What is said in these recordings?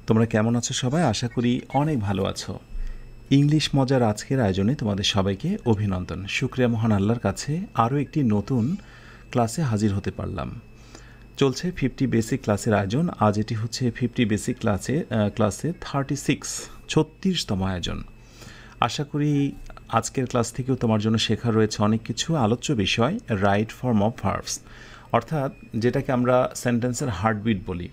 তোমরা কেমন আছো সবাই? আশা করি অনেক ভালো আছো। ইংলিশ মজার আজকের আয়োজনে তোমাদের সবাইকে অভিনন্দন। শুকরিয়া মহান আল্লাহর কাছে আরও একটি নতুন ক্লাসে হাজির হতে পারলাম। চলছে 50 বেসিক ক্লাসের আয়োজন। আজ এটি হচ্ছে 50 বেসিক ক্লাসে 36তম আয়োজন। আশা করি আজকের ক্লাস থেকেও তোমার জন্য শেখার রয়েছে অনেক কিছু। আলোচ্য বিষয় রাইট ফর্ম অফ ভার্বস, অর্থাৎ যেটাকে আমরা সেন্টেন্সের হার্টবিট বলি।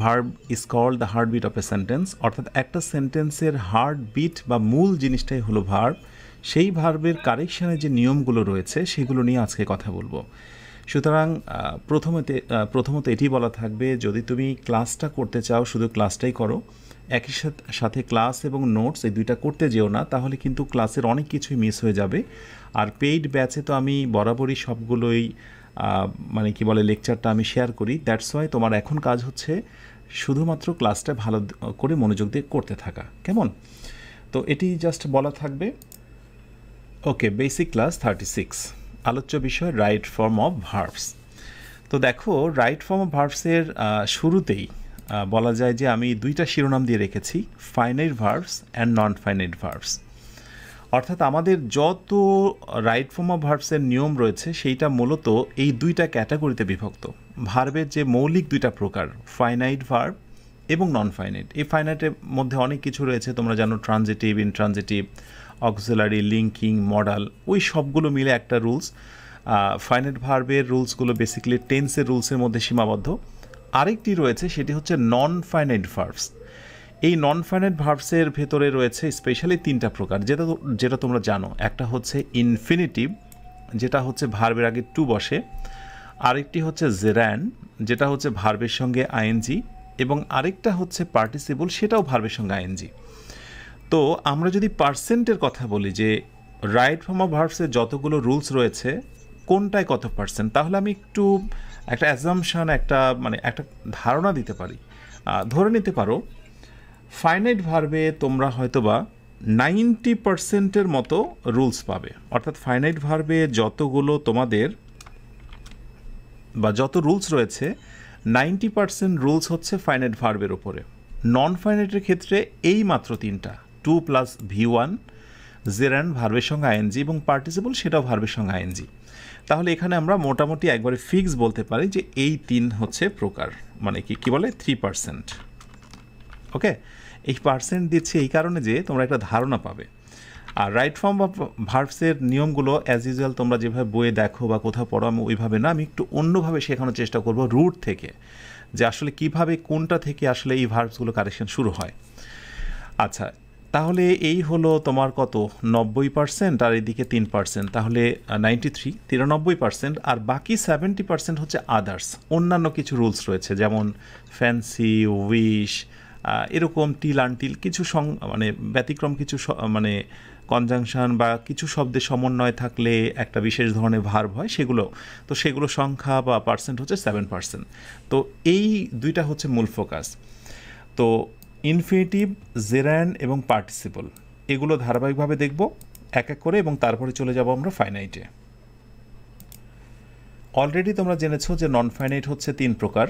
Verb is called the heartbeat of a sentence, অর্থাৎ একটা সেন্টেন্সের হার্টবিট বা মূল জিনিসটাই হলো ভার্ব। সেই ভার্বের কারেকশানের যে নিয়মগুলো রয়েছে সেগুলো নিয়ে আজকে কথা বলবো। সুতরাং প্রথমত এটি বলা থাকবে, যদি তুমি ক্লাসটা করতে চাও শুধু ক্লাসটাই করো, একই সাথে ক্লাস এবং নোটস এই দুইটা করতে যেও না, তাহলে কিন্তু ক্লাসের অনেক কিছুই মিস হয়ে যাবে। আর পেইড ব্যাচে তো আমি বরাবরই সবগুলোই লেকচারটা আমি শেয়ার করি। দ্যাটস ওয়াই তোমার এখন কাজ হচ্ছে শুধুমাত্র ক্লাসটা ভালো করে মনোযোগ দিয়ে করতে থাকা, কেমন? তো এটি জাস্ট বলা থাকবে। ওকে, বেসিক ক্লাস 36, আলোচ্য বিষয় রাইট ফর্ম অফ ভার্বস। তো দেখো, রাইট ফর্ম অফ ভার্বসের শুরুতেই বলা যায় যে আমি দুইটা শিরোনাম দিয়ে রেখেছি, finite verbs and non finite verbs. অর্থাৎ আমাদের যত রাইট ফর্ম অফ ভার্বসের নিয়ম রয়েছে সেইটা মূলত এই দুইটা ক্যাটাগরিতে বিভক্ত। ভার্বের যে মৌলিক দুইটা প্রকার, ফাইনাইট ভার্ব এবং নন ফাইনাইট। এই ফাইনাইটের মধ্যে অনেক কিছু রয়েছে, তোমরা জানো, transitive, intransitive, auxiliary, linking, modal, ওই সবগুলো মিলে একটা রুলস। ফাইনাইট ভার্বের রুলসগুলো বেসিক্যালি টেন্সের রুলসের মধ্যে সীমাবদ্ধ। আরেকটি রয়েছে, সেটি হচ্ছে নন ফাইনাইট ভার্বস। এই নন ফাইনাইট ভার্বসের ভেতরে রয়েছে স্পেশালি তিনটা প্রকার, যেটা তোমরা জানো। একটা হচ্ছে ইনফিনিটিভ, যেটা হচ্ছে ভার্বের আগে টু বসে। আরেকটি হচ্ছে জেরান্ড, যেটা হচ্ছে ভার্বের সঙ্গে আইএনজি, এবং আরেকটা হচ্ছে পার্টিসিপল, সেটাও ভার্বের সঙ্গে আইএনজি। তো আমরা যদি পার্সেন্টের কথা বলি, যে রাইট ফর্ম অফ ভার্বসের যতগুলো রুলস রয়েছে কোনটায় কত পার্সেন্ট, তাহলে আমি একটু একটা অ্যাজাম্পশন, একটা ধারণা দিতে পারি। ধরে নিতে পারো ফাইনাইট ভার্বে তোমরা হয়তোবা 90% মতো রুলস পাবে। অর্থাৎ ফাইনাইট ভার্বে যতগুলো তোমাদের বা যত রুলস রয়েছে 90% রুলস হচ্ছে ফাইনাইট ভার্বের ওপরে। নন ফাইনাইটের ক্ষেত্রে এই মাত্র তিনটা, টু প্লাস V1, জেরান্ড ভার্বের সঙ্গে আইএনজি, এবং পার্টিসিপল, সেটাও ভার্বের সঙ্গে আইএনজি। তাহলে এখানে আমরা মোটামুটি একবারে ফিক্স বলতে পারি যে এই তিন হচ্ছে প্রকার, মানে কি বলে 3%। ওকে, এই পার্সেন্ট দিচ্ছি এই কারণে যে তোমরা একটা ধারণা পাবে। আর রাইট ফর্ম অফ ভার্বসের নিয়মগুলো অ্যাজ ইউজুয়াল তোমরা যেভাবে বইয়ে দেখো বা কোথাও পড়ো, আমি ওইভাবে না, আমি একটু অন্যভাবে শেখানোর চেষ্টা করব, রুট থেকে, যে আসলে কিভাবে কোনটা থেকে আসলে এই ভার্বসগুলো কারেকশন শুরু হয়। আচ্ছা, তাহলে এই হলো তোমার কত, 90%, আর এদিকে 3%, তাহলে 93%। আর বাকি 70% হচ্ছে আদার্স, অন্যান্য কিছু রুলস রয়েছে, যেমন ফ্যান্সি, উইশ, এরকম টিল আনটিল কিছু ব্যতিক্রম কিছু কনজাংশন বা কিছু শব্দের সমন্বয় থাকলে একটা বিশেষ ধরনের ভার্ব হয়, সেগুলো সংখ্যা বা পার্সেন্ট হচ্ছে 7%। তো এই দুইটা হচ্ছে মূল ফোকাস। তো ইনফিনিটিভ, জেরান্ড এবং পার্টিসিপল, এগুলো ধারাবাহিকভাবে দেখব এক এক করে, এবং তারপরে চলে যাব আমরা ফাইনাইটে। অলরেডি তোমরা জেনেছো যে নন ফাইনাইট হচ্ছে 3 প্রকার।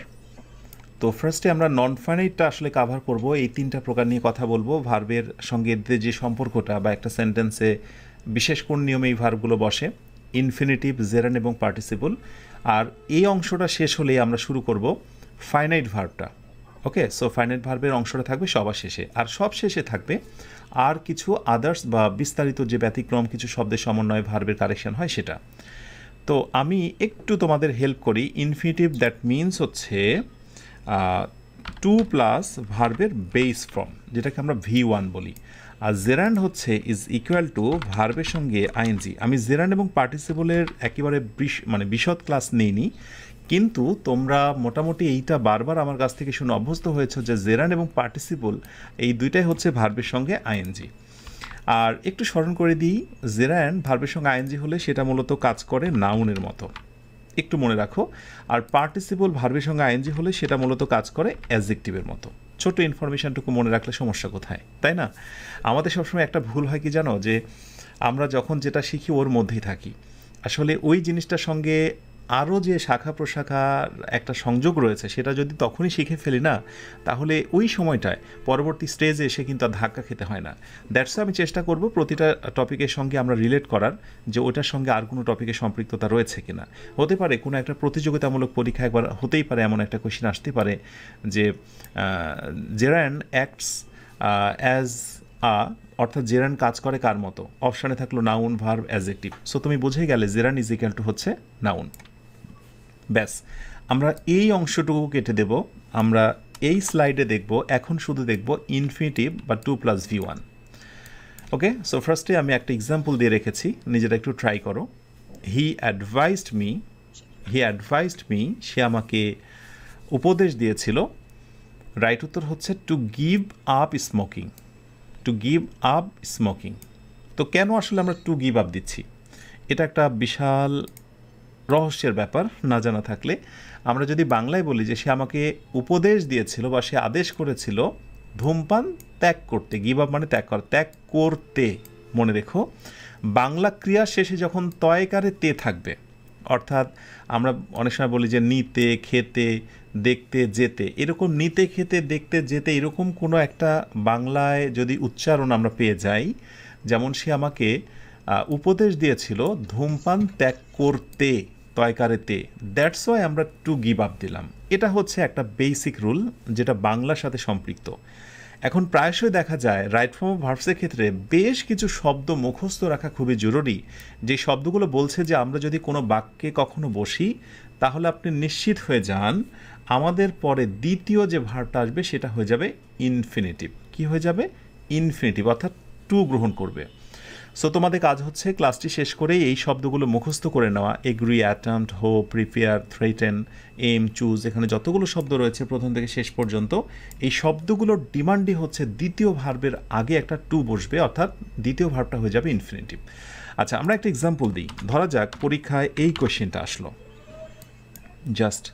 তো ফার্স্টে আমরা নন ফাইনাইটটা আসলে কাভার করব, এই 3টা প্রকার নিয়ে কথা বলবো। ভার্বের সঙ্গে এদের যে সম্পর্কটা, বা একটা সেন্টেন্সে বিশেষ কোন নিয়মে এই ভার্বগুলো বসে, ইনফিনিটিভ, জেরান্ড এবং পার্টিসিপল। আর এই অংশটা শেষ হলেই আমরা শুরু করব ফাইনাইট ভার্বটা। ওকে, সো ফাইনাইট ভার্বের অংশটা থাকবে সবার শেষে, আর সব শেষে থাকবে আর কিছু আদার্স বা বিস্তারিত যে ব্যতিক্রম কিছু শব্দের সমন্বয়ে ভার্বের কারেকশন হয় সেটা। তো আমি একটু তোমাদের হেল্প করি। ইনফিনিটিভ, দ্যাট মিনস হচ্ছে 2 প্লাস ভার্বের বেস ফর্ম, যেটাকে আমরা V1 বলি। আর জেরান্ড হচ্ছে ইজ ইকুয়াল টু ভার্বের সঙ্গে আইএনজি। আমি জেরান্ড এবং পার্টিসিপলের একেবারে বিশদ ক্লাস নেইনি, কিন্তু তোমরা মোটামুটি এইটা বারবার আমার কাছ থেকে শুনে অভ্যস্ত হয়েছে যে জেরান্ড এবং পার্টিসিপল এই দুইটাই হচ্ছে ভার্বের সঙ্গে আইএনজি। আর একটু স্মরণ করে দিই, জেরান্ড ভার্বের সঙ্গে আইএনজি হলে সেটা মূলত কাজ করে নাউনের মতো, একটু মনে রাখো। আর পার্টিসিপল ভার্বের সঙ্গে আইএনজি হলে সেটা মূলত কাজ করে অ্যাডজেক্টিভের মতো। ছোট ইনফরমেশনটুকু মনে রাখলে সমস্যা কোথায়, তাই না? আমাদের সবসময় একটা ভুল হয় কি জানো, যে আমরা যখন যেটা শিখি ওর মধ্যেই থাকি। আসলে ওই জিনিসটার সঙ্গে আরও যে শাখা প্রশাখার একটা সংযোগ রয়েছে সেটা যদি তখনই শিখে ফেলি না, তাহলে ওই সময়টায় পরবর্তী স্টেজে এসে কিন্তু আর ধাক্কা খেতে হয় না। দ্যাটস আমি চেষ্টা করব প্রতিটা টপিকের সঙ্গে আমরা রিলেট করার, যে ওটার সঙ্গে আর কোনো টপিকের সম্পৃক্ততা রয়েছে কিনা। হতে পারে কোনো একটা প্রতিযোগিতামূলক পরীক্ষা একবার হতেই পারে, এমন একটা কোয়েশ্চেন আসতে পারে যে জেরান অ্যাক্টস অ্যাজ আ, অর্থাৎ জেরান কাজ করে কার মতো। অপশানে থাকলো নাউন, ভার্ব, অ্যাডজেক্টিভ। সো তুমি বুঝে গেলে জেরান ইজ ইকুয়াল টু হচ্ছে নাউন। ব্যাস, আমরা এই অংশটুকু কেটে দেব। আমরা এই স্লাইডে দেখব, এখন শুধু দেখব ইনফিনিটিভ বা 2+V1। ওকে, সো ফার্স্টে আমি একটা এক্সাম্পল দিয়ে রেখেছি, নিজেরা একটু ট্রাই করো। হি অ্যাডভাইসড মি, সে আমাকে উপদেশ দিয়েছিল। রাইট উত্তর হচ্ছে টু গিভ আপ স্মোকিং। তো কেন আসলে আমরা টু গিভ আপ দিচ্ছি? এটা একটা বিশাল রহস্যের ব্যাপার না জানা থাকলে। আমরা যদি বাংলায় বলি যে সে আমাকে উপদেশ দিয়েছিল বা সে আদেশ করেছিল ধূমপান ত্যাগ করতে। গিভ আপ মানে ত্যাগ করা, ত্যাগ করতে। মনে রেখো, বাংলা ক্রিয়া শেষে যখন তয়কারে তে থাকবে, অর্থাৎ আমরা অনেক সময় বলি যে নিতে, খেতে, দেখতে, যেতে, এরকম নিতে, খেতে, দেখতে, যেতে এরকম কোনো একটা বাংলায় যদি উচ্চারণ আমরা পেয়ে যাই, যেমন সে আমাকে উপদেশ দিয়েছিল ধূমপান ত্যাগ করতে, তয়কারেতে, দ্যাটস ওয়াই আমরা টু গিভ আপ দিলাম। এটা হচ্ছে একটা বেসিক রুল যেটা বাংলার সাথে সম্পৃক্ত। এখন প্রায়শই দেখা যায় রাইট ফর্ম অফ ভার্বসের ক্ষেত্রে বেশ কিছু শব্দ মুখস্থ রাখা খুবই জরুরি। যে শব্দগুলো বলছে যে আমরা যদি কোনো বাক্যে কখনো বসি, তাহলে আপনি নিশ্চিত হয়ে যান আমাদের পরে দ্বিতীয় যে ভার্বটা আসবে সেটা হয়ে যাবে ইনফিনিটিভ। কি হয়ে যাবে? ইনফিনিটিভ, অর্থাৎ টু গ্রহণ করবে। সো তোমাদের কাজ হচ্ছে ক্লাসটি শেষ করেই এই শব্দগুলো মুখস্থ করে নেওয়া। Agree, attempt, hope, prepare, threaten, aim, choose, এখানে যতগুলো শব্দ রয়েছে প্রথম থেকে শেষ পর্যন্ত, এই শব্দগুলোর ডিমান্ডই হচ্ছে দ্বিতীয় ভার্বের আগে একটা টু বসবে, অর্থাৎ দ্বিতীয় ভার্বটা হয়ে যাবে ইনফিনিটিভ। আচ্ছা, আমরা একটা এক্সাম্পল দিই। ধরা যাক পরীক্ষায় এই কোয়েশ্চেনটা আসলো, জাস্ট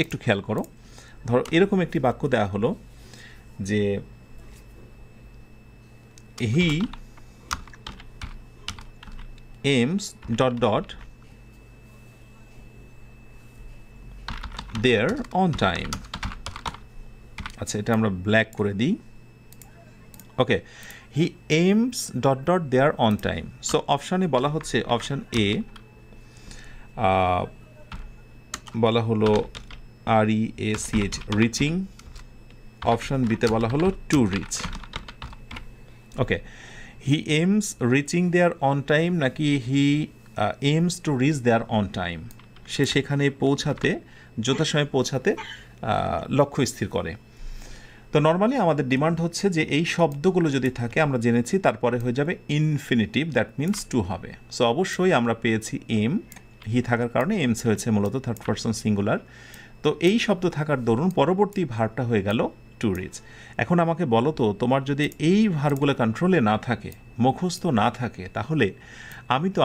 একটু খেয়াল করো। ধরো এরকম একটি বাক্য দেওয়া হলো যে হি aims ... there on time। আচ্ছা, এটা আমরা ব্ল্যাক করে দিই। ওকে, হি aims ... there on time। So অপশানে বলা হচ্ছে, অপশান এ বলা হলো REACH, রিচিং। অপশান বিতে বলা হলো to reach. Okay, he aims reaching there on time নাকি he aims to reach there on time? সে সেখানে পৌঁছাতে, যথাসময়ে পৌঁছাতে লক্ষ্য স্থির করে। তো নর্মালি আমাদের ডিমান্ড হচ্ছে যে এই শব্দগুলো যদি থাকে, আমরা জেনেছি তারপরে হয়ে যাবে ইনফিনিটিভ, দ্যাট মিনস টু হবে। সো অবশ্যই আমরা পেয়েছি এম, হি থাকার কারণে এমস হয়েছে মূলত থার্ড পারসন সিঙ্গুলার। তো এই শব্দ থাকার দরুন পরবর্তী ভার্বটা হয়ে গেল টু রিচ। এখন আমাকে বলো তো, তোমার যদি এই ভার্বগুলো কন্ট্রোলে না থাকে, মুখস্থ না থাকে, তাহলে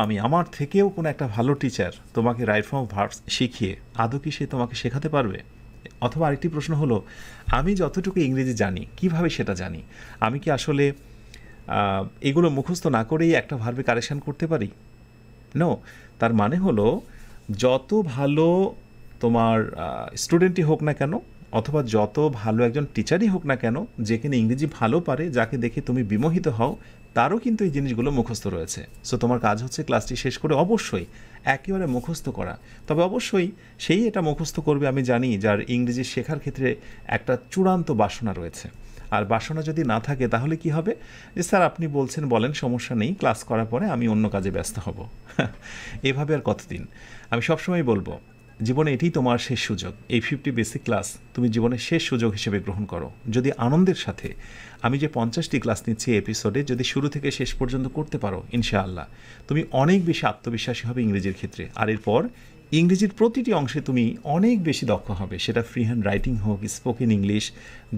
আমি আমার থেকেও কোনো একটা ভালো টিচার তোমাকে রাইট ফর্ম অফ ভার্বস শিখিয়ে আদৌ কি সে তোমাকে শেখাতে পারবে? অথবা আরেকটি প্রশ্ন হলো, আমি যতটুকু ইংরেজি জানি, কিভাবে সেটা জানি? আমি কি আসলে এগুলো মুখস্থ না করেই একটা ভার্বে কারেকশন করতে পারি? নো। তার মানে হলো, যত ভালো তোমার স্টুডেন্টই হোক না কেন, অথবা যত ভালো একজন টিচারই হোক না কেন, যেখানে ইংরেজি ভালো পারে, যাকে দেখে তুমি বিমোহিত হও, তারও কিন্তু এই জিনিসগুলো মুখস্থ রয়েছে। সো তোমার কাজ হচ্ছে ক্লাসটি শেষ করে অবশ্যই একেবারে মুখস্থ করা। তবে অবশ্যই সেই এটা মুখস্থ করবে আমি জানি যার ইংরেজি শেখার ক্ষেত্রে একটা চূড়ান্ত বাসনা রয়েছে। আর বাসনা যদি না থাকে তাহলে কি হবে? যে স্যার আপনি বলছেন, বলেন, সমস্যা নেই, ক্লাস করার পরে আমি অন্য কাজে ব্যস্ত হব। এভাবে আর কতদিন? আমি সবসময় বলবো, জীবনে এটাই তোমার শেষ সুযোগ। এই 50 বেসিক ক্লাস তুমি জীবনের শেষ সুযোগ হিসেবে গ্রহণ করো। যদি আনন্দের সাথে আমি যে 50টি ক্লাস নিচ্ছি এপিসোডে, যদি শুরু থেকে শেষ পর্যন্ত করতে পারো, ইনশাআল্লাহ তুমি অনেক বেশি আত্মবিশ্বাসী হবে ইংরেজির ক্ষেত্রে। আর এরপর ইংরেজির প্রতিটি অংশে তুমি অনেক বেশি দক্ষ হবে। সেটা ফ্রি হ্যান্ড রাইটিং হোক, spoken English,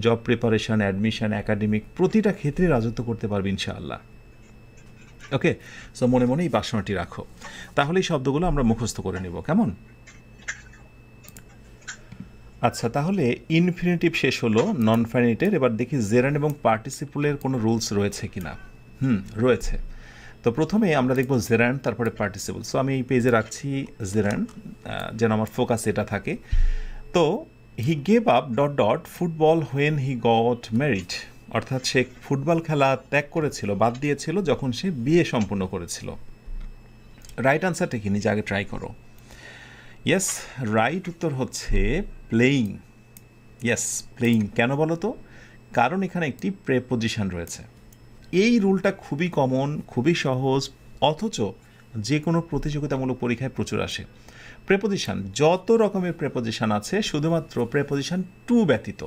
job preparation, admission, academic, প্রতিটা ক্ষেত্রে রাজত্ব করতে পারবে ইনশাআল্লাহ। ওকে, সো মনে মনে এই বাসনাটি রাখো। তাহলে এই শব্দগুলো আমরা মুখস্থ করে নেব, কেমন? আচ্ছা, তাহলে ইনফিনিটিভ শেষ হলো নন ফাইনাইটের। এবার দেখি জেরান্ড এবং পার্টিসিপলের কোনো রুলস রয়েছে কিনা। রয়েছে। তো প্রথমে আমরা দেখব জেরান্ড, তারপরে পার্টিসিপল। সো আমি এই পেজে রাখছি জেরান্ড, যেন আমার ফোকাস এটা থাকে। তো he gave up dot dot football when he got married, অর্থাৎ সে ফুটবল খেলা ত্যাগ করেছিল, বাদ দিয়েছিল যখন সে বিয়ে সম্পূর্ণ করেছিল। রাইট আনসারটা কি নিজে আগে ট্রাই করো। ইয়েস, রাইট উত্তর হচ্ছে প্লেয়িং। Yes, playing. কেন বলো তো? কারণ এখানে একটি প্রেপোজিশন রয়েছে। এই রুলটা খুবই কমন, খুবই সহজ, অথচ যে কোনো প্রতিযোগিতামূলক পরীক্ষায় প্রচুর আসে। প্রেপোজিশন, যত রকমের প্রেপোজিশন আছে শুধুমাত্র প্রেপোজিশন টু ব্যতীত,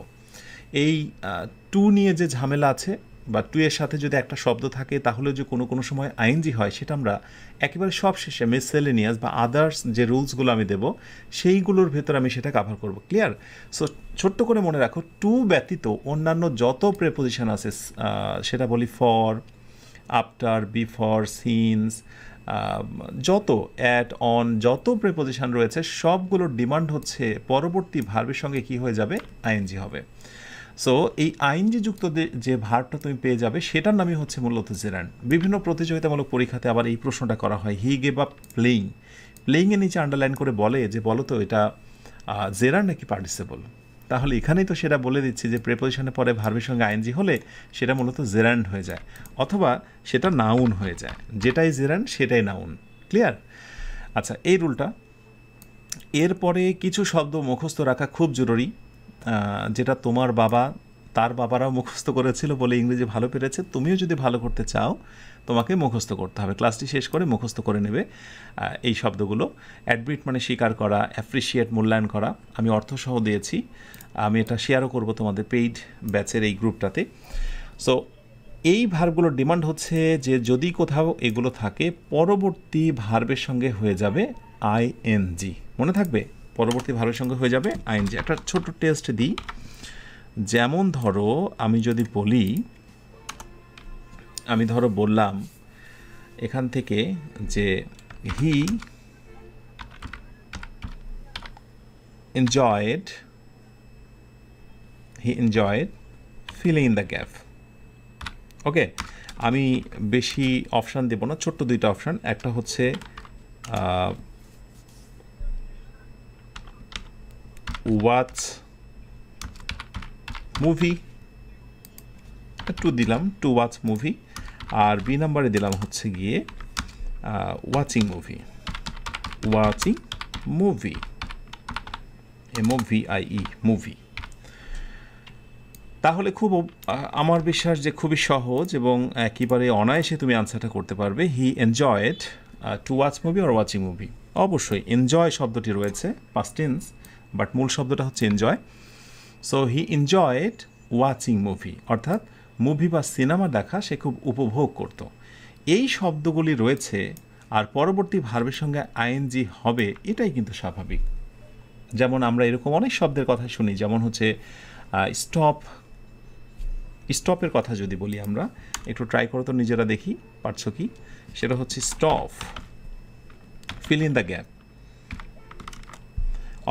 এই টু নিয়ে যে ঝামেলা আছে বা টু এর সাথে যদি একটা শব্দ থাকে তাহলে যে কোনো কোনো সময় আইএনজি হয়, সেটা আমরা একেবারে সব শেষে মিসসেলেনিয়াস বা আদার্স যে রুলসগুলো আমি দেব সেইগুলোর ভেতর আমি সেটা কাভার করব। ক্লিয়ার? সো ছোট্ট করে মনে রাখো, টু ব্যতীত অন্যান্য যত প্রেপোজিশন আছে, সেটা বলি ফর, আফটার, বিফর, সিন্স, যত অ্যাট, অন, যত প্রেপোজিশন রয়েছে সবগুলোর ডিমান্ড হচ্ছে পরবর্তী ভার্বের সঙ্গে কি হয়ে যাবে? আইএনজি হবে। সো এই আইএনজি যুক্ত যে ভার্বটা তুমি পেয়ে যাবে সেটার নামই হচ্ছে মূলত জেরান্ড। বিভিন্ন প্রতিযোগিতামূলক পরীক্ষাতে আবার এই প্রশ্নটা করা হয়, হি গেভ আপ প্লেইং। প্লেইংয়ের নিচে আন্ডারলাইন করে বলে যে বলো তো এটা জেরান্ড নাকি পার্টিসিপল। তাহলে এখানেই তো সেটা বলে দিচ্ছি যে প্রেপোজিশনের পরে ভার্বের সঙ্গে আইএনজি হলে সেটা মূলত জেরান্ড হয়ে যায়, অথবা সেটা নাউন হয়ে যায়। যেটাই জেরান্ড সেটাই নাউন। ক্লিয়ার? আচ্ছা, এই রুলটা। এরপরে কিছু শব্দ মুখস্থ রাখা খুব জরুরি, যেটা তোমার বাবা, তার বাবারাও মুখস্থ করেছিল বলে ইংরেজি ভালো পেরেছে। তুমিও যদি ভালো করতে চাও তোমাকে মুখস্থ করতে হবে। ক্লাসটি শেষ করে মুখস্থ করে নেবে এই শব্দগুলো। অ্যাডমিট মানে স্বীকার করা, অ্যাপ্রিসিয়েট মূল্যায়ন করা। আমি অর্থসহ দিয়েছি, আমি এটা শেয়ারও করব তোমাদের পেইড ব্যাচের এই গ্রুপটাতে। সো এই ভার্বগুলোর ডিমান্ড হচ্ছে যে যদি কোথাও এগুলো থাকে পরবর্তী ভার্বের সঙ্গে হয়ে যাবে আইএনজি। মনে থাকবে, পরবর্তী ভার্বের সঙ্গে হয়ে যাবে আইএনজি। একটা ছোট টেস্ট দিই। যেমন ধরো আমি যদি বলি, আমি ধরো বললাম এখান থেকে যে he enjoyed filling in the gap. Okay, আমি বেশি অপশান দেব না, ছোট্ট দুইটা অপশান। একটা হচ্ছে ওয়াচ মুভি, টু দিলাম, টু ওয়াচ মুভি। আর বি নাম্বারে দিলাম হচ্ছে গিয়ে ওয়াচিং মুভি, MOVIE, মুভি। তাহলে খুব আমার বিশ্বাস যে খুবই সহজ এবং একেবারে অনায়াসে তুমি আনসারটা করতে পারবে। He enjoyed to watch movie or watching movie. অবশ্যই এনজয় শব্দটি রয়েছে পাস্ট টেন্স, বাট মূল শব্দটা হচ্ছে enjoy. So he enjoyed watching movie, অর্থাৎ মুভি বা সিনেমা দেখা সে খুব উপভোগ করত। এই শব্দগুলি রয়েছে, আর পরবর্তী ভার্বের সঙ্গে আইএনজি হবে, এটাই কিন্তু স্বাভাবিক। যেমন আমরা এরকম অনেক শব্দের কথা শুনি, যেমন হচ্ছে স্টপের কথা যদি বলি আমরা, একটু ট্রাই করো তো নিজেরা, দেখি পারছো কি। সেটা হচ্ছে stop, fill in the gap.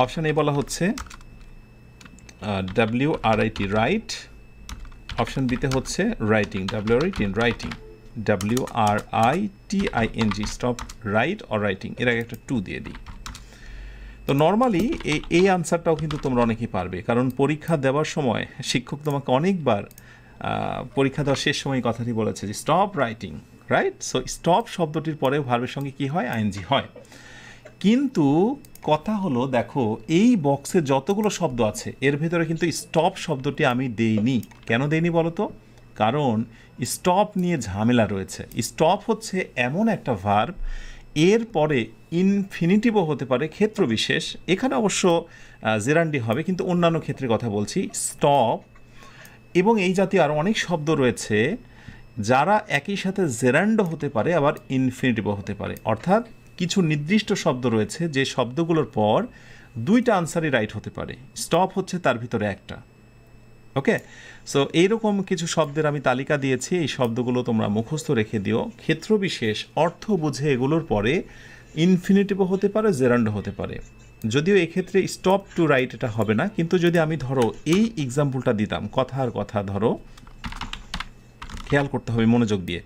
Option A বলা হচ্ছে WRIT, রাইট। অপশান বিতে হচ্ছে writing, writing, WRITING, stop, right or writing. এর আগে একটা টু দিয়ে দিই। তো নর্মালি এই আনসারটাও কিন্তু তোমরা অনেকেই পারবে, কারণ পরীক্ষা দেওয়ার সময় শিক্ষক তোমাকে অনেকবার পরীক্ষা দেওয়ার শেষ সময় কথাটি বলেছে যে stop writing, right? So stop শব্দটির পরে ভার্বের সঙ্গে কি হয়? আইএনজি হয়। কিন্তু কথা হলো, দেখো এই বক্সে যতগুলো শব্দ আছে এর ভেতরে কিন্তু স্টপ শব্দটি আমি দেইনি। কেন দেইনি বলো তো? কারণ স্টপ নিয়ে ঝামেলা রয়েছে। স্টপ হচ্ছে এমন একটা ভার্ব, এর পরে ইনফিনিটিভও হতে পারে ক্ষেত্র বিশেষ। এখানে অবশ্য জেরান্ডি হবে, কিন্তু অন্যান্য ক্ষেত্রে কথা বলছি। স্টপ এবং এই জাতীয় আরও অনেক শব্দ রয়েছে যারা একই সাথে জেরান্ডও হতে পারে, আবার ইনফিনিটিভও হতে পারে। অর্থাৎ কিছু নির্দিষ্ট শব্দ রয়েছে যে শব্দগুলোর পর দুইটা আনসারই রাইট হতে পারে, স্টপ হচ্ছে তার ভিতরে একটা। ওকে, সো এইরকম কিছু শব্দের আমি তালিকা দিয়েছি, এই শব্দগুলো তোমরা মুখস্থ রেখে দিও। ক্ষেত্রবিশেষ অর্থ বুঝে এগুলোর পরে ইনফিনিটিভও হতে পারে, জেরান্ডও হতে পারে। যদিও এক্ষেত্রে স্টপ টু রাইট এটা হবে না, কিন্তু যদি আমি ধরো এই এক্সাম্পলটা দিতাম, কথার কথা, ধরো খেয়াল করতে হবে মনোযোগ দিয়ে।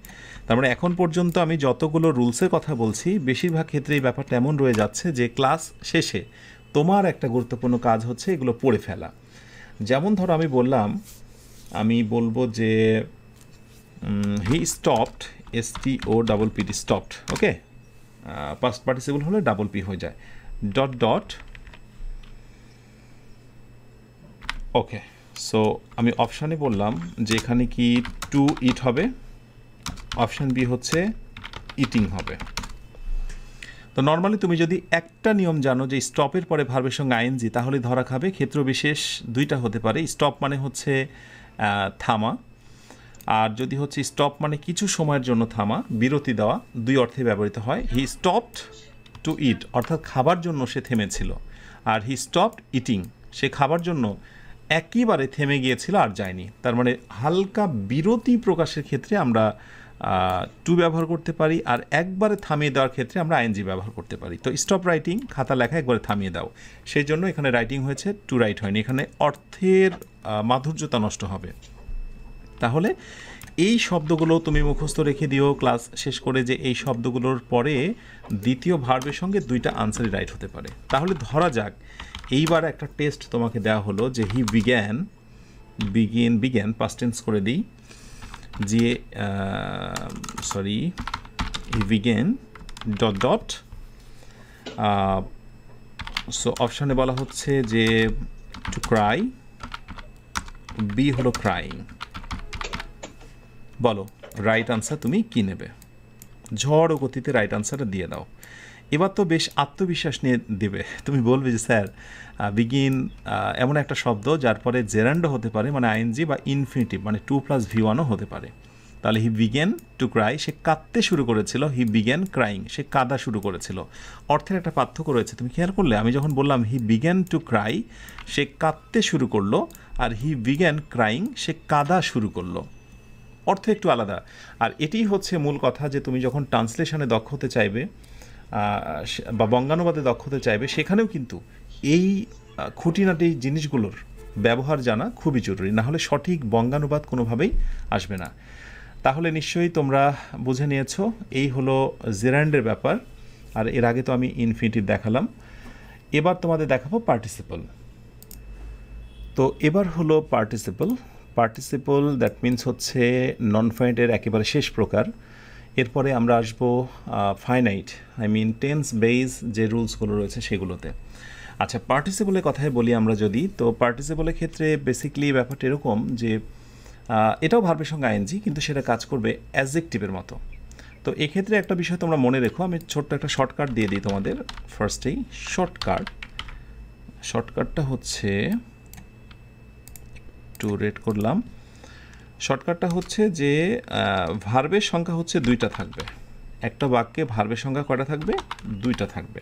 তার মানে এখন পর্যন্ত আমি যতগুলো রুলসের কথা বলছি বেশিরভাগ ক্ষেত্রে এই ব্যাপারটা এমন রয়ে যাচ্ছে যে ক্লাস শেষে তোমার একটা গুরুত্বপূর্ণ কাজ হচ্ছে এগুলো পড়ে ফেলা। যেমন ধরো আমি বলবো যে he stopped, STOPPD, stopped, okay. Past participle হলে ডাবল পি হয়ে যায়, ডট ডট, ওকে। সো আমি অপশানে বললাম যে এখানে কি টু ইট হবে, অপশান বি হচ্ছে ইটিং হবে। তো নর্মালি তুমি যদি একটা নিয়ম জানো যে স্টপের পরে ভার্বের সঙ্গে আইএনজি, তাহলে ধরা খাবে। ক্ষেত্র বিশেষ দুইটা হতে পারে। স্টপ মানে হচ্ছে থামা, আর যদি হচ্ছে স্টপ মানে কিছু সময়ের জন্য থামা, বিরতি দেওয়া, দুই অর্থে ব্যবহৃত হয়। হি স্টপড টু ইট, অর্থাৎ খাবার জন্য সে থেমেছিল। আর হি স্টপড ইটিং, সে খাবার জন্য একেবারে থেমে গিয়েছিল আর যায়নি। তার মানে হালকা বিরতি প্রকাশের ক্ষেত্রে আমরা টু ব্যবহার করতে পারি, আর একবারে থামিয়ে দেওয়ার ক্ষেত্রে আমরা আইএনজি ব্যবহার করতে পারি। তো স্টপ রাইটিং, খাতা লেখা একবারে থামিয়ে দাও, সেই জন্য এখানে রাইটিং হয়েছে, টু রাইট হয়নি। এখানে অর্থের মাধুর্যতা নষ্ট হবে। তাহলে এই শব্দগুলো তুমি মুখস্থ রেখে দিও ক্লাস শেষ করে, যে এই শব্দগুলোর পরে দ্বিতীয় ভার্বের সঙ্গে দুইটা আনসারই রাইট হতে পারে। তাহলে ধরা যাক এইবার একটা টেস্ট তোমাকে দেওয়া হলো যে হি বিগ্যান পাস্ট টেন্স করে দিই, যে he began dot dot. So অপশানে বলা হচ্ছে যে টু ক্রাই, বি হলো ক্রাইং। বলো রাইট আনসার তুমি কী নেবে? ঝড় ও গতিতে রাইট আনসারটা দিয়ে দাও। এবার তো বেশ আত্মবিশ্বাস নিয়ে দেবে, তুমি বলবে যে স্যার বিগিন এমন একটা শব্দ যার পরে জেরান্ডো হতে পারে, মানে আইএনজি, বা ইনফিনিটিভ মানে 2+V1ও হতে পারে। তাহলে হি বিগ্যান টু ক্রাই, সে কাঁদতে শুরু করেছিল। হি বিগ্যান ক্রাইং, সে কাঁদা শুরু করেছিল। অর্থের একটা পার্থক্য রয়েছে, তুমি খেয়াল করলে? আমি যখন বললাম হি বিগ্যান টু ক্রাই, সে কাঁদতে শুরু করলো, আর হি বিগ্যান ক্রাইং, সে কাঁদা শুরু করলো। অর্থ একটু আলাদা। আর এটি হচ্ছে মূল কথা, যে তুমি যখন ট্রান্সলেশনে দক্ষ হতে চাইবে বা বঙ্গানুবাদে দক্ষ হতে চাইবে, সেখানেও কিন্তু এই খুঁটিনাটি জিনিসগুলোর ব্যবহার জানা খুবই জরুরি, না হলে সঠিক বঙ্গানুবাদ কোনোভাবেই আসবে না। তাহলে নিশ্চয়ই তোমরা বুঝে নিয়েছো এই হলো জেরান্ডের ব্যাপার। আর এর আগে তো আমি ইনফিনিটিভ দেখালাম, এবার তোমাদের দেখাবো পার্টিসিপল। তো এবার হলো পার্টিসিপল, দ্যাট মিনস হচ্ছে নন ফাইনাইটের একেবারে শেষ প্রকার। এরপরে আমরা আসবো ফাইনাইট, টেন্স বেস যে রুলসগুলো রয়েছে সেগুলোতে। আচ্ছা, পার্টিসিপলের কথাই বলি আমরা যদি, তো পার্টিসিপলের ক্ষেত্রে বেসিক্যালি ব্যাপারটা এরকম যে এটাও ভার্বের সঙ্গে আইএনজি, কিন্তু সেটা কাজ করবে অ্যাডজেক্টিভের মতো। তো এক্ষেত্রে একটা বিষয় তোমরা মনে রেখো, আমি ছোট্ট একটা শর্টকাট দিয়ে দিই তোমাদের ফার্স্টেই। শর্টকাটটা হচ্ছে, একটু রেড করলাম, শর্টকাটটা হচ্ছে যে ভার্বের সংখ্যা হচ্ছে দুইটা থাকবে। একটা বাক্যে ভার্বের সংখ্যা কয়টা থাকবে? দুইটা থাকবে।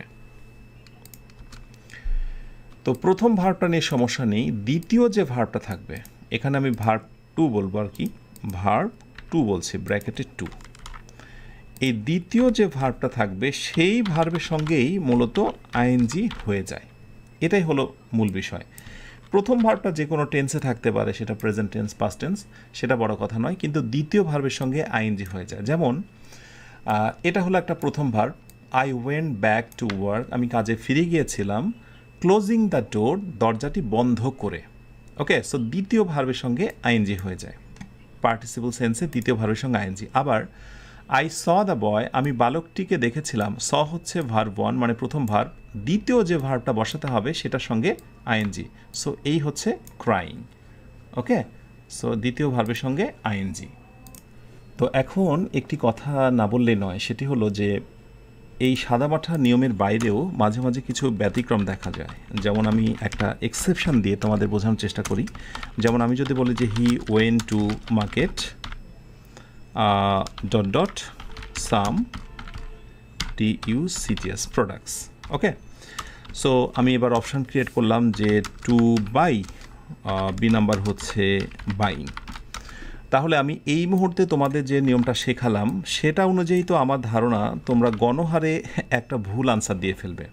তো প্রথম ভার্বটা নিয়ে সমস্যা নেই, দ্বিতীয় যে ভার্বটা থাকবে, এখানে আমি ভার্ব টু বলবো আর কি, ভার্ব টু বলছি, ব্র্যাকেটে টু। এই দ্বিতীয় যে ভার্বটা থাকবে সেই ভার্বের সঙ্গেই মূলত আইএনজি হয়ে যায়। এটাই হলো মূল বিষয়। প্রথম ভার্বটা যে কোনো টেন্সে থাকতে পারে, সেটা প্রেজেন্ট টেন্স, পাস্ট টেন্স, সেটা বড় কথা নয়, কিন্তু দ্বিতীয় ভার্বের সঙ্গে আইএনজি হয়ে যায়। যেমন এটা হলো একটা প্রথম verb, I went back to work, আমি কাজে ফিরে গিয়েছিলাম, ক্লোজিং দ্য ডোর, দরজাটি বন্ধ করে। ওকে, সো দ্বিতীয় ভার্বের সঙ্গে আইএনজি হয়ে যায় পার্টিসিপল সেন্সে, দ্বিতীয় ভার্বের সঙ্গে আইএনজি। আবার আই স দ্য বয়, আমি বালকটিকে দেখেছিলাম, স হচ্ছে ভার্ব ওয়ান মানে প্রথম ভার্ব, দ্বিতীয় যে ভার্বটা বসাতে হবে সেটার সঙ্গে আইএনজি। সো এই হচ্ছে ক্রাইং। ওকে, সো দ্বিতীয় ভার্বের সঙ্গে আইএনজি। তো এখন একটি কথা না বললেই নয়, সেটি হলো যে এই সাদামাঠা নিয়মের বাইরেও মাঝে মাঝে কিছু ব্যতিক্রম দেখা যায়। যেমন আমি একটা এক্সেপশন দিয়ে তোমাদের বোঝানোর চেষ্টা করি। যেমন আমি যদি বলি যে he went to market dot dot some TUCTS products. Okay, so আমি এবার অপশান ক্রিয়েট করলাম যে টু বাই, বি নাম্বার হচ্ছে বাইং। তাহলে আমি এই মুহূর্তে তোমাদের যে নিয়মটা শেখালাম সেটা অনুযায়ী তো আমার ধারণা তোমরা গণহারে একটা ভুল আনসার দিয়ে ফেলবে।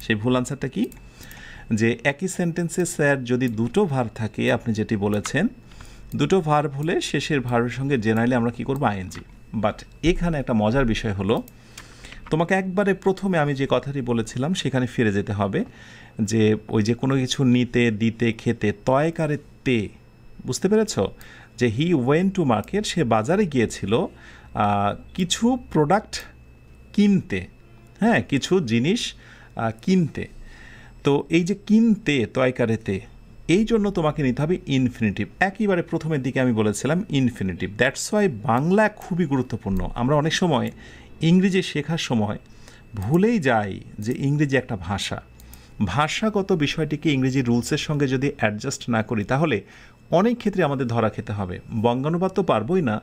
সেই ভুল আনসারটা কি? যে একই সেন্টেন্সে স্যার যদি দুটো ভার্ব থাকে, আপনি যেটি বলেছেন, দুটো ভার্ব হলে শেষের ভার্বের সঙ্গে জেনারেলি আমরা কি করব আইএনজি। বাট এখানে একটা মজার বিষয় হলো তোমাকে একবারে প্রথমে আমি যে কথাটি বলেছিলাম সেখানে ফিরে যেতে হবে, যে ওই যে কোনো কিছু নিতে, দিতে, খেতে, তয়কারে তে, বুঝতে পেরেছ? যে হি ওয়েন টু মার্কেট, সে বাজারে গিয়েছিল কিছু প্রোডাক্ট কিনতে, হ্যাঁ, কিছু জিনিস কিনতে। তো এই যে কিনতে তয়কারেতে, এই জন্য তোমাকে নিতে হবে ইনফিনিটিভ। একেবারে প্রথমের দিকে আমি বলেছিলাম ইনফিনিটিভ। দ্যাটস ওয়াই বাংলা খুবই গুরুত্বপূর্ণ। আমরা অনেক সময় ইংরেজি শেখার সময় ভুলেই যাই যে ইংরেজি একটা ভাষা। ভাষাগত বিষয়টিকে ইংরেজি রুলসের সঙ্গে যদি অ্যাডজাস্ট না করি তাহলে অনেক ক্ষেত্রে আমাদের ধরা খেতে হবে। বঙ্গানুবাদ তো পারবই না,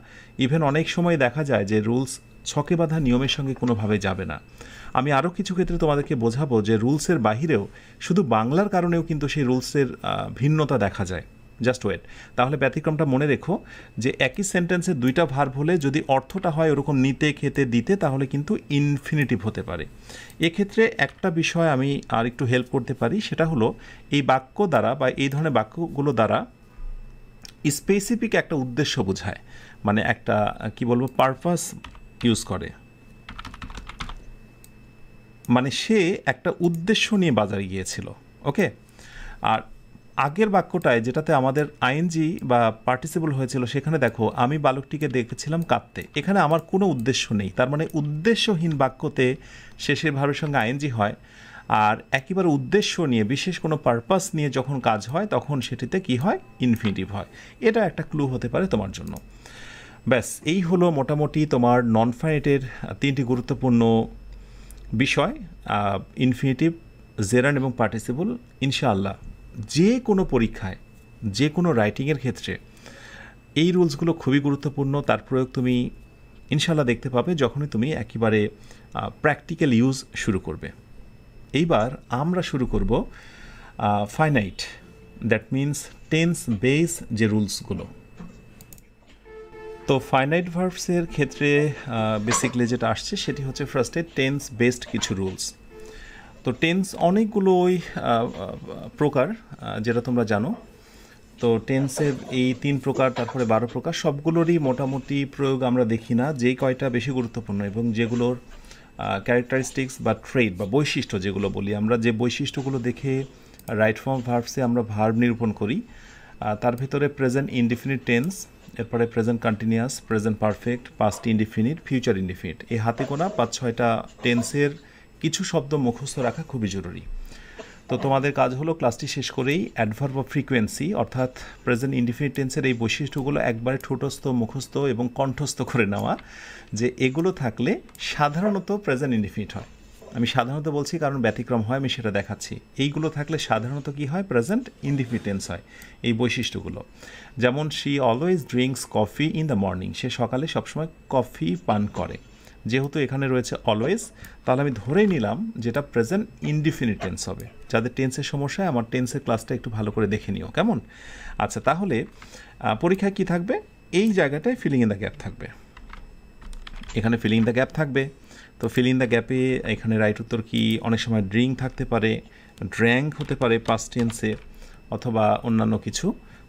ইভেন অনেক সময় দেখা যায় যে রুলস ছকে বাঁধা নিয়মের সঙ্গে কোনোভাবে যাবে না। আমি আরও কিছু ক্ষেত্রে তোমাদেরকে বোঝাবো যে রুলসের বাহিরেও শুধু বাংলার কারণেও কিন্তু সেই রুলসের ভিন্নতা দেখা যায়। Just wait. তাহলে ব্যতিক্রমটা মনে রেখো যে একই সেন্টেন্সে দুইটা ভার্ব হলে যদি অর্থটা হয় ওরকম নিতে, খেতে, দিতে, তাহলে কিন্তু ইনফিনিটিভ হতে পারে। এক্ষেত্রে একটা বিষয় আমি আর একটু হেল্প করতে পারি, সেটা হলো এই বাক্য দ্বারা বা এই ধরনের বাক্যগুলো দ্বারা স্পেসিফিক একটা উদ্দেশ্য বোঝায়, মানে একটা কি বলবো পারপাস ইউজ করে, মানে সে একটা উদ্দেশ্য নিয়ে বাজারে গিয়েছিল। ওকে। আর আগের বাক্যটায় যেটাতে আমাদের আইএনজি বা পার্টিসিপল হয়েছিল সেখানে দেখো আমি বালকটিকে দেখেছিলাম কাঁদতে, এখানে আমার কোনো উদ্দেশ্য নেই। তার মানে উদ্দেশ্যহীন বাক্যতে শেষের ভার্বের সঙ্গে আইএনজি হয়, আর একেবারে উদ্দেশ্য নিয়ে বিশেষ কোনো পারপাস নিয়ে যখন কাজ হয় তখন সেটিতে কি হয়, ইনফিনিটিভ হয়। এটা একটা ক্লু হতে পারে তোমার জন্য। ব্যাস, এই হলো মোটামুটি তোমার নন ফাইনাইটের তিনটি গুরুত্বপূর্ণ বিষয়, ইনফিনিটিভ, জেরান্ড এবং পার্টিসিপল। ইনশাআল্লাহ যে কোনো পরীক্ষায়, যে কোনো রাইটিংয়ের ক্ষেত্রে এই রুলসগুলো খুবই গুরুত্বপূর্ণ। তার প্রয়োগ তুমি ইনশাআল্লাহ দেখতে পাবে যখনই তুমি একেবারে প্র্যাকটিক্যাল ইউজ শুরু করবে। এইবার আমরা শুরু করব finite, that means tense base যে রুলসগুলো। তো ফাইনাইট ভার্বসের ক্ষেত্রে বেসিক্যালি যেটা আসছে সেটি হচ্ছে ফার্স্টে টেন্স বেসড কিছু রুলস। তো টেন্স অনেকগুলোই প্রকার, যেটা তোমরা জানো। তো টেন্সের এই 3 প্রকার, তারপরে 12 প্রকার, সবগুলোরই মোটামুটি প্রয়োগ আমরা দেখি না। যেই কয়টা বেশি গুরুত্বপূর্ণ এবং যেগুলোর ক্যারেক্টারিস্টিক্স বা ট্রেড বা বৈশিষ্ট্য যেগুলো বলি আমরা, যে বৈশিষ্ট্যগুলো দেখে রাইট ফর্ম ভার্বসে আমরা ভার্ব নিরূপণ করি, তার ভিতরে প্রেজেন্ট ইনডিফিনিট টেন্স, এরপরে present continuous, present perfect, past indefinite, future indefinite, এই হাতে গোনা 5-6টা টেন্সের কিছু শব্দ মুখস্থ রাখা খুবই জরুরি। তো তোমাদের কাজ হলো ক্লাসটি শেষ করেই অ্যাডভার্ব অফ ফ্রিকোয়েন্সি অর্থাৎ প্রেজেন্ট ইনডিফিনিট টেন্সের এই বৈশিষ্ট্যগুলো একবারে ঠোঁটস্থ, মুখস্থ এবং কণ্ঠস্থ করে নেওয়া, যে এগুলো থাকলে সাধারণত প্রেজেন্ট ইনডিফিনিট হয়। আমি সাধারণত বলছি কারণ ব্যতিক্রম হয়, আমি সেটা দেখাচ্ছি। এইগুলো থাকলে সাধারণত কি হয়, প্রেজেন্ট ইনডিফিনিট টেন্স হয়। এই বৈশিষ্ট্যগুলো যেমন she always drinks coffee in the morning, সে সকালে সবসময় কফি পান করে। যেহেতু এখানে রয়েছে অলওয়েজ, তাহলে আমি ধরেই নিলাম যেটা প্রেজেন্ট ইনডিফিনিট টেন্স হবে। যাদের টেন্সের সমস্যা, আমার টেন্সের ক্লাসটা একটু ভালো করে দেখে নিও, কেমন? আচ্ছা, তাহলে পরীক্ষায় কি থাকবে? এই জায়গাটায় ফিলিং ইন দ্য গ্যাপ থাকবে, এখানে ফিলিং ইন দ্য গ্যাপ থাকবে। তো ফিল ইন দ্য গ্যাপে এখানে রাইট উত্তর কি? অনেক সময় ড্রিঙ্ক থাকতে পারে, ড্র্যাঙ্ক হতে পারে পাস্ট টেন্সে, অথবা অন্যান্য কিছু,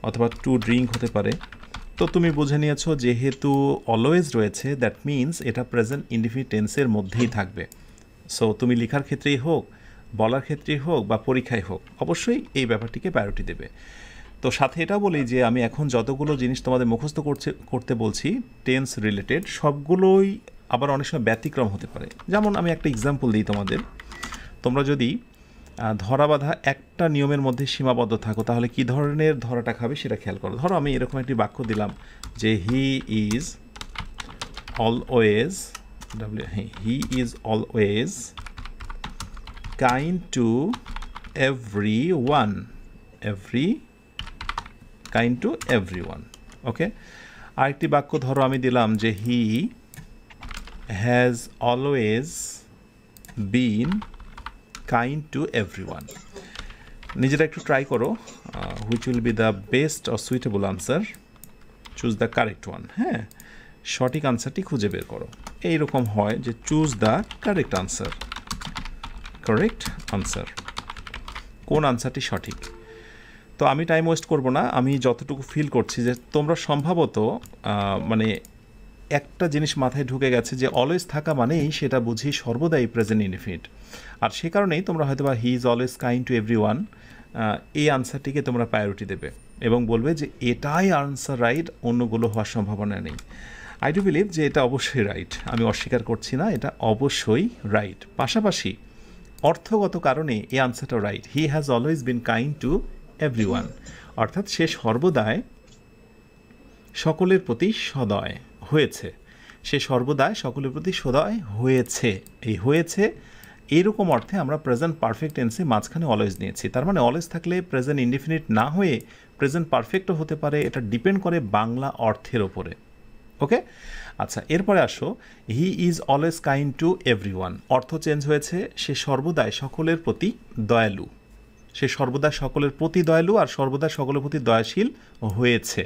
অথবা টু ড্রিঙ্ক হতে পারে। তো তুমি বুঝে নিয়েছো যেহেতু অলওয়েজ রয়েছে, দ্যাট মিন্স এটা প্রেজেন্ট ইনডিফিনিট টেন্সের মধ্যেই থাকবে। সো তুমি লেখার ক্ষেত্রেই হোক, বলার ক্ষেত্রেই হোক বা পরীক্ষায় হোক, অবশ্যই এই ব্যাপারটিকে প্রায়োরিটি দেবে। তো সাথে এটাও বলি যে আমি এখন যতগুলো জিনিস তোমাদের মুখস্থ করতে বলছি টেন্স রিলেটেড, সবগুলোই আবার অনেক সময় ব্যতিক্রম হতে পারে। যেমন আমি একটা এক্সাম্পল দিই তোমাদের। তোমরা যদি ধরা বাঁধা একটা নিয়মের মধ্যে সীমাবদ্ধ থাকো তাহলে কি ধরনের ধরাটা খাবে সেটা খেয়াল করো। ধরো আমি এরকম একটি বাক্য দিলাম যে he is always kind to everyone, kind to everyone. Okay. আরেকটি বাক্য ধরো আমি দিলাম যে he has always been kind to everyone. নিজেরা একটু ট্রাই করো, which will be the best or suitable answer, choose the correct one. হ্যাঁ, সঠিক আনসারটি খুঁজে বের করো। এইরকম হয় যে choose the correct answer, correct answer, কোন আনসারটি সঠিক। তো আমি টাইম ওয়েস্ট করব না, আমি যতটুকু ফিল করছি যে তোমরা সম্ভবত মানে একটা জিনিস মাথায় ঢুকে গেছে যে অলওয়েজ থাকা মানেই সেটা বুঝি সর্বদাই প্রেজেন্ট ইনডিফিনিট, আর সে কারণেই তোমরা হয়তো বা হি is always kind to every one এই আনসারটিকে তোমরা প্রায়োরিটি দেবে এবং বলবে যে এটাই আনসার রাইট, অন্যগুলো হওয়ার সম্ভাবনা নেই। আই ডু বিলিভ যে এটা অবশ্যই রাইট, আমি অস্বীকার করছি না, এটা অবশ্যই রাইট। পাশাপাশি অর্থগত কারণে এই আনসারটা right. He has always been kind to every one, অর্থাৎ সে সর্বদাই সকলের প্রতি সদয় হয়েছে, সে সর্বদাই সকলের প্রতি সদয় হয়েছে। এই হয়েছে এইরকম অর্থে আমরা প্রেজেন্ট পারফেক্ট টেন্সে মাঝখানে অলওয়েজ নিয়েছি। তার মানে অলওয়েজ থাকলে প্রেজেন্ট ইনডিফিনিট না হয়ে প্রেজেন্ট পারফেক্টও হতে পারে, এটা ডিপেন্ড করে বাংলা অর্থের ওপরে। ওকে, আচ্ছা, এরপরে আসো, হি is always kind to every one, অর্থ চেঞ্জ হয়েছে, সে সর্বদাই সকলের প্রতি দয়ালু, সে সর্বদা সকলের প্রতি দয়ালু আর সর্বদা সকলের প্রতি দয়াশীল হয়েছে।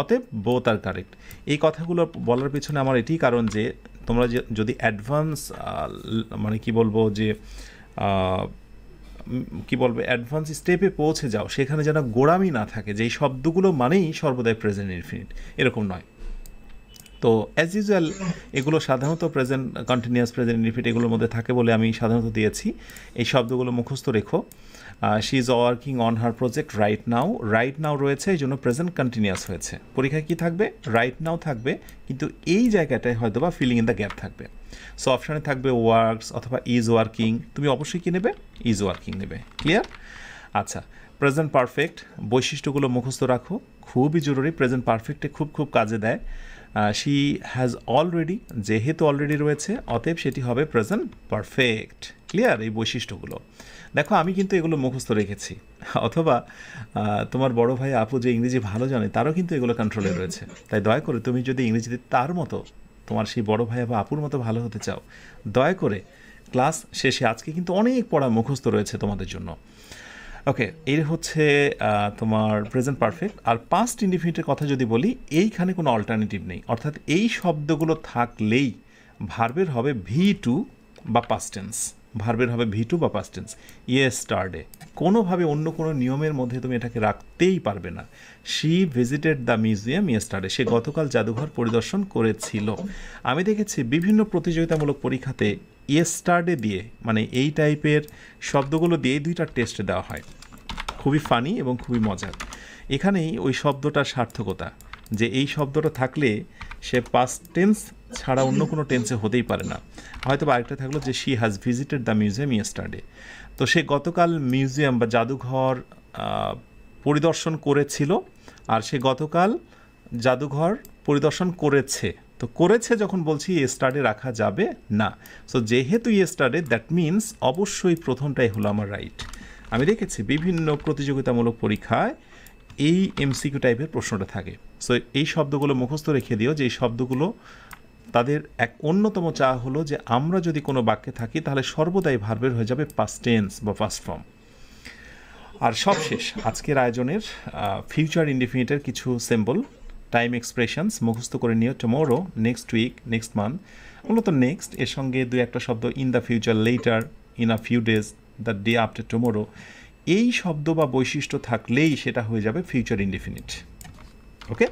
অতএব বোথ আর কারেক্ট। এই কথাগুলো বলার পিছনে আমার এটি কারণ যে তোমরা যদি অ্যাডভান্স মানে কি বলবো যে অ্যাডভান্স স্টেপে পৌঁছে যাও, সেখানে যেন গোড়ামি না থাকে যে এই শব্দগুলো মানেই সর্বদাই প্রেজেন্ট ইনফিনিট, এরকম নয়। তো অ্যাজ ইউজুয়াল এগুলো সাধারণত প্রেজেন্ট কন্টিনিউয়াস, প্রেজেন্ট ইনডিফিনিট এগুলোর মধ্যে থাকে বলে আমি সাধারণত দিয়েছি। এই শব্দগুলো মুখস্থ রেখো। She is working on her project right now, right now রয়েছে এই জন্য প্রেজেন্ট কন্টিনিউয়াস হয়েছে। পরীক্ষায় কী থাকবে? রাইট নাও থাকবে, কিন্তু এই জায়গাটায় হয়তো বা ফিলিং ইন দ্য গ্যাপ থাকবে। সো অপশানে থাকবে ওয়ার্কস অথবা ইজ ওয়ার্কিং, তুমি অবশ্যই কী নেবে? ইজ ওয়ার্কিং নেবে। ক্লিয়ার? আচ্ছা, প্রেজেন্ট পারফেক্ট বৈশিষ্ট্যগুলো মুখস্থ রাখো, খুবই জরুরি, প্রেজেন্ট পারফেক্টে খুব খুব কাজে দেয়। শি হ্যাজ অলরেডি, যেহেতু অলরেডি রয়েছে অতএব সেটি হবে প্রেজেন্ট পারফেক্ট। ক্লিয়ার? এই বৈশিষ্ট্যগুলো দেখো, আমি কিন্তু এগুলো মুখস্থ রেখেছি, অথবা তোমার বড় ভাই আপু যে ইংরেজি ভালো জানে তারও কিন্তু এগুলো কন্ট্রোলে রয়েছে। তাই দয়া করে তুমি যদি ইংরেজিতে তার মতো, তোমার সেই বড় ভাই বা আপুর মতো ভালো হতে চাও, দয়া করে ক্লাস শেষে, আজকে কিন্তু অনেক পড়া মুখস্থ রয়েছে তোমাদের জন্য। ওকে, এই হচ্ছে তোমার প্রেজেন্ট পারফেক্ট। আর পাস্ট ইনডিফিনিটের কথা যদি বলি, এইখানে কোনো অল্টারনেটিভ নেই, অর্থাৎ এই শব্দগুলো থাকলেই ভার্বের হবে V2 বা পাস্ট টেন্স, ভার্বের হবে V2 বা পাস্ট টেন্স। ইয়েস্টারডে, কোনোভাবে অন্য কোনো নিয়মের মধ্যে তুমি এটাকে রাখতেই পারবে না। She visited the museum yesterday, সে গতকাল জাদুঘর পরিদর্শন করেছিল। আমি দেখেছি বিভিন্ন প্রতিযোগিতামূলক পরীক্ষাতে ইয়েস্টারডে দিয়ে, মানে এই টাইপের শব্দগুলো দিয়ে দুইটা টেস্ট দেওয়া হয়, খুবই ফানি এবং খুবই মজার। এখানেই ওই শব্দটার সার্থকতা, যে এই শব্দটা থাকলে সে পাস্ট টেন্স ছাড়া অন্য কোনো টেন্সে হতেই পারে না। হয়তো বা আরেকটা থাকলো যে she has visited the museum yesterday, তো সে গতকাল মিউজিয়াম বা জাদুঘর পরিদর্শন করেছিল, আর সে গতকাল জাদুঘর পরিদর্শন করেছে। তো করেছে যখন বলছি ইয়েস্টারডে রাখা যাবে না। সো যেহেতু ইয়েস্টারডে, দ্যাট মিনস অবশ্যই প্রথমটাই হলো আমার রাইট। আমি দেখেছি বিভিন্ন প্রতিযোগিতামূলক পরীক্ষায় এই এমসিকিউ টাইপের প্রশ্নটা থাকে। সো এই শব্দগুলো মুখস্থ রেখে দিও, যে এই শব্দগুলো তাদের এক অন্যতম চাওয়া হলো যে আমরা যদি কোনো বাক্যে থাকি তাহলে সর্বদাই ভার্বের হয়ে যাবে পাস্ট টেন্স বা ফার্স্ট ফর্ম। আর সবশেষ আজকের আয়োজনের ফিউচার ইনডিফিনিটের কিছু সিম্বল, টাইম এক্সপ্রেশনস মুখস্থ করে নিও। Tomorrow, next week, next month, মূলত নেক্সট এর সঙ্গে দুই একটা শব্দ, in the future, later, in a few days, the day after tomorrow, এই শব্দ বা বৈশিষ্ট্য থাকলেই সেটা হয়ে যাবে ফিউচার ইনডিফিনিট। ওকে,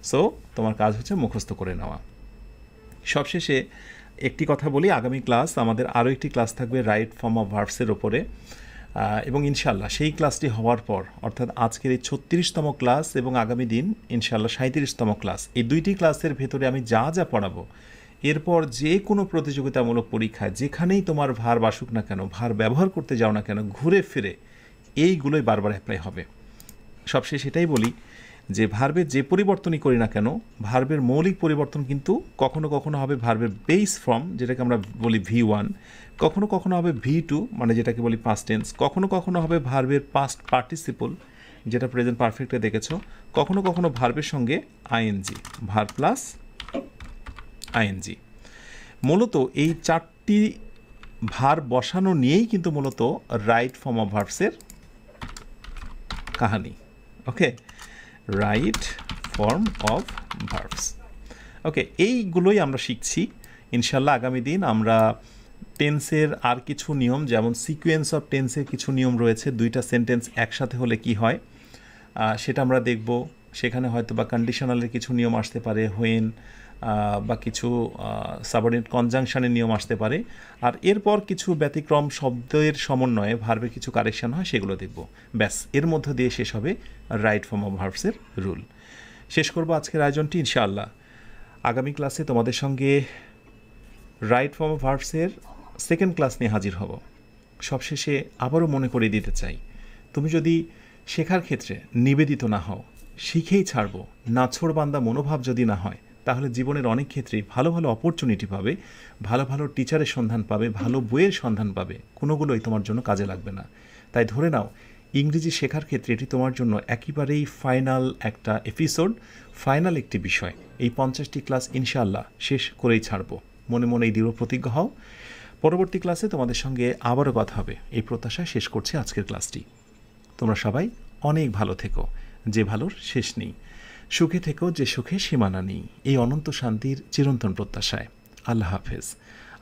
সো তোমার কাজ হচ্ছে মুখস্থ করে নেওয়া। সবশেষে একটি কথা বলি, আগামী ক্লাস আমাদের আরও একটি ক্লাস থাকবে রাইট ফর্ম অফ ভার্বসের ওপরে, এবং ইনশাল্লাহ সেই ক্লাসটি হওয়ার পর, অর্থাৎ আজকের এই 36তম ক্লাস এবং আগামী দিন ইনশাল্লাহ 37তম ক্লাস, এই দুইটি ক্লাসের ভেতরে আমি যা যা পড়াবো, এরপর যে কোনো প্রতিযোগিতামূলক পরীক্ষায় যেখানেই তোমার ভার্ব আসুক না কেন, ভার্ব ব্যবহার করতে যাও না কেন, ঘুরে ফিরে এইগুলোই বারবার অ্যাপ্লাই হবে। সবশেষে এটাই বলি যে ভার্বের যে পরিবর্তনই করি না কেন, ভার্বের মৌলিক পরিবর্তন কিন্তু কখনো কখনো হবে ভার্বের বেস ফর্ম, যেটাকে আমরা বলি V1, কখনো কখনো হবে V2, মানে যেটাকে বলি পাস্ট টেন্স, কখনো কখনো হবে ভার্বের পাস্ট পার্টিসিপল, যেটা প্রেজেন্ট পারফেক্টে দেখেছো, কখনো কখনো ভার্বের সঙ্গে আইএনজি, ভার্ব প্লাস আইএনজি। মূলত এই চারটি ভার্ব বসানো নিয়েই কিন্তু মূলত রাইট ফর্ম অফ ভার্বসের কাহানি। ওকে, রাইট ফর্ম অফ ভার্বস। ওকে, এইগুলোই আমরা শিখছি। ইনশাল্লাহ আগামী দিন আমরা টেন্সের আর কিছু নিয়ম, যেমন সিকোয়েন্স অফ টেন্সের কিছু নিয়ম রয়েছে, দুইটা সেন্টেন্স একসাথে হলে কি হয়, সেটা আমরা দেখব। সেখানে হয়তো বা কন্ডিশনালের কিছু নিয়ম আসতে পারে, হোয়েন বা কিছু সাবঅর্ডিনেট কনজাংশনের নিয়ম আসতে পারে। আর এরপর কিছু ব্যতিক্রম শব্দের সমন্বয়ে ভার্বের কিছু কারেকশন হয়, সেগুলো দেখব। ব্যাস, এর মধ্য দিয়ে শেষ হবে রাইট ফর্ম অফ ভার্বসের রুল। শেষ করব আজকের আয়োজনটি ইনশাআল্লাহ। আগামী ক্লাসে তোমাদের সঙ্গে রাইট ফর্ম অফ ভার্বসের সেকেন্ড ক্লাস নিয়ে হাজির হব। সবশেষে আবারও মনে করিয়ে দিতে চাই, তুমি যদি শেখার ক্ষেত্রে নিবেদিত না হও, শিখেই ছাড়বো, নাছোড়বান্দা মনোভাব যদি না হয়, তাহলে জীবনের অনেক ক্ষেত্রেই ভালো ভালো অপরচুনিটি পাবে, ভালো ভালো টিচারের সন্ধান পাবে, ভালো বইয়ের সন্ধান পাবে, কোনোগুলোই তোমার জন্য কাজে লাগবে না। তাই ধরে নাও, ইংরেজি শেখার ক্ষেত্রে এটি তোমার জন্য একেবারেই ফাইনাল একটা এপিসোড, ফাইনাল একটি বিষয়। এই 50টি ক্লাস ইনশাআল্লাহ শেষ করেই ছাড়বো। মনে মনে এই দৃঢ় প্রতিজ্ঞা হও। পরবর্তী ক্লাসে তোমাদের সঙ্গে আবারও কথা হবে, এই প্রত্যাশায় শেষ করছি আজকের ক্লাসটি। তোমরা সবাই অনেক ভালো থেকো, যে ভালোর শেষ নেই। সুখে থেকো, যে সুখে সীমানা নেই। এই অনন্ত শান্তির চিরন্তন প্রত্যাশায় আল্লাহ হাফেজ।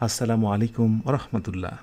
আসসালামু আলাইকুম ওয়া রাহমাতুল্লাহ।